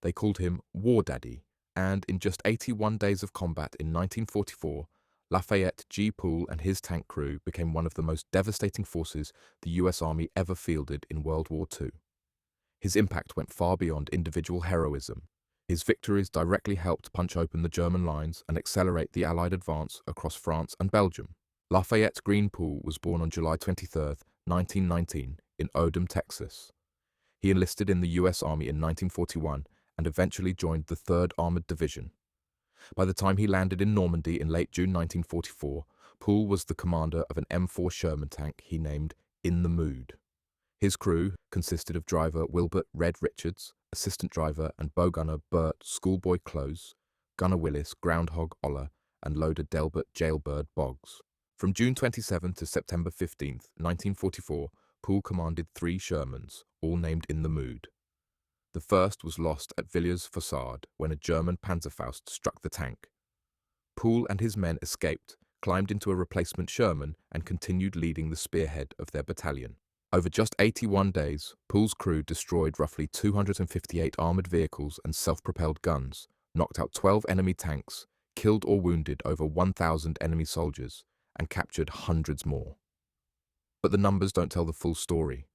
They called him War Daddy, and in just 81 days of combat in 1944, Lafayette G. Poole and his tank crew became one of the most devastating forces the US Army ever fielded in World War II. His impact went far beyond individual heroism. His victories directly helped punch open the German lines and accelerate the Allied advance across France and Belgium. Lafayette Green Poole was born on July 23, 1919, in Odem, Texas. He enlisted in the US Army in 1941 and eventually joined the 3rd Armored Division. By the time he landed in Normandy in late June 1944, Poole was the commander of an M4 Sherman tank he named In the Mood. His crew consisted of driver Wilbert Red Richards, assistant driver and bow gunner Bert Schoolboy Close, gunner Willis Groundhog Oller, and loader Delbert Jailbird Boggs. From June 27 to September 15, 1944, Poole commanded 3 Shermans, all named In the Mood. The first was lost at Villers-Fossard when a German Panzerfaust struck the tank. Poole and his men escaped, climbed into a replacement Sherman, and continued leading the spearhead of their battalion. Over just 81 days, Poole's crew destroyed roughly 258 armored vehicles and self-propelled guns, knocked out 12 enemy tanks, killed or wounded over 1,000 enemy soldiers, and captured hundreds more. But the numbers don't tell the full story.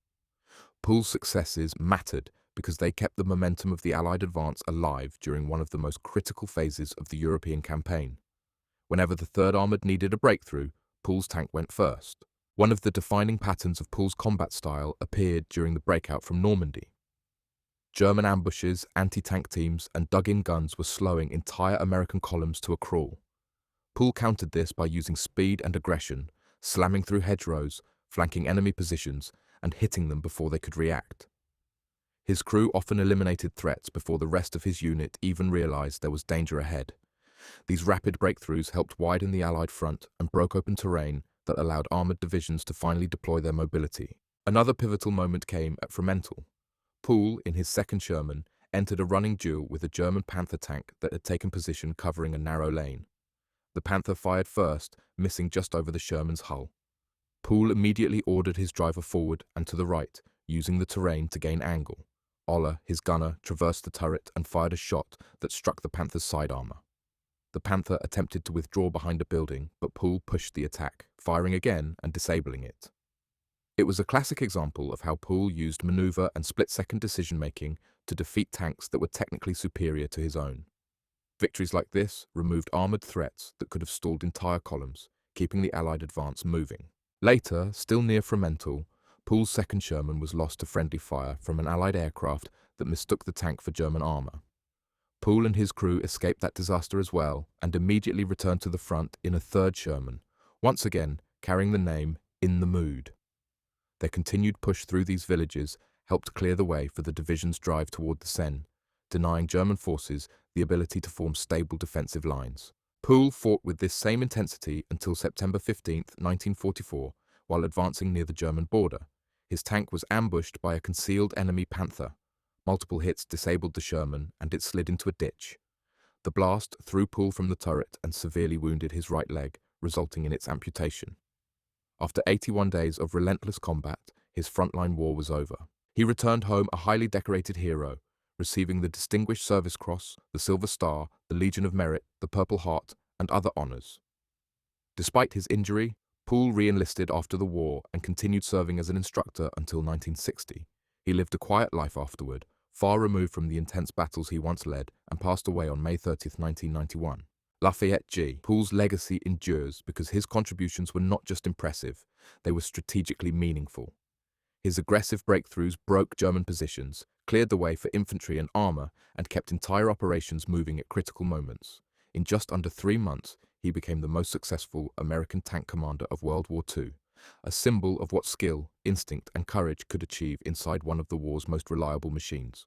Poole's successes mattered because they kept the momentum of the Allied advance alive during one of the most critical phases of the European campaign. Whenever the 3rd Armored needed a breakthrough, Poole's tank went first. One of the defining patterns of Poole's combat style appeared during the breakout from Normandy. German ambushes, anti-tank teams, and dug-in guns were slowing entire American columns to a crawl. Poole countered this by using speed and aggression, slamming through hedgerows, flanking enemy positions, and hitting them before they could react. His crew often eliminated threats before the rest of his unit even realized there was danger ahead. These rapid breakthroughs helped widen the Allied front and broke open terrain that allowed armored divisions to finally deploy their mobility. Another pivotal moment came at Fromental. Poole, in his 2nd Sherman, entered a running duel with a German Panther tank that had taken position covering a narrow lane. The Panther fired first, missing just over the Sherman's hull. Poole immediately ordered his driver forward and to the right, using the terrain to gain angle. Oller, his gunner, traversed the turret and fired a shot that struck the Panther's side armor. The Panther attempted to withdraw behind a building, but Poole pushed the attack, firing again and disabling it. It was a classic example of how Poole used maneuver and split-second decision-making to defeat tanks that were technically superior to his own. Victories like this removed armored threats that could have stalled entire columns, keeping the Allied advance moving. Later, still near Fromental, Poole's 2nd Sherman was lost to friendly fire from an Allied aircraft that mistook the tank for German armor. Poole and his crew escaped that disaster as well and immediately returned to the front in a 3rd Sherman, once again carrying the name In the Mood. Their continued push through these villages helped clear the way for the division's drive toward the Seine, denying German forces the ability to form stable defensive lines. Poole fought with this same intensity until September 15, 1944, while advancing near the German border. His tank was ambushed by a concealed enemy Panther. Multiple hits disabled the Sherman and it slid into a ditch. The blast threw Poole from the turret and severely wounded his right leg, resulting in its amputation. After 81 days of relentless combat, his frontline war was over. He returned home a highly decorated hero, receiving the Distinguished Service Cross, the Silver Star, the Legion of Merit, the Purple Heart, and other honors. Despite his injury, Poole re-enlisted after the war and continued serving as an instructor until 1960. He lived a quiet life afterward, far removed from the intense battles he once led, and passed away on May 30, 1991. Lafayette G. Poole's legacy endures because his contributions were not just impressive, they were strategically meaningful. His aggressive breakthroughs broke German positions, cleared the way for infantry and armor, and kept entire operations moving at critical moments. In just under 3 months, he became the most successful American tank commander of World War II, a symbol of what skill, instinct, and courage could achieve inside one of the war's most reliable machines.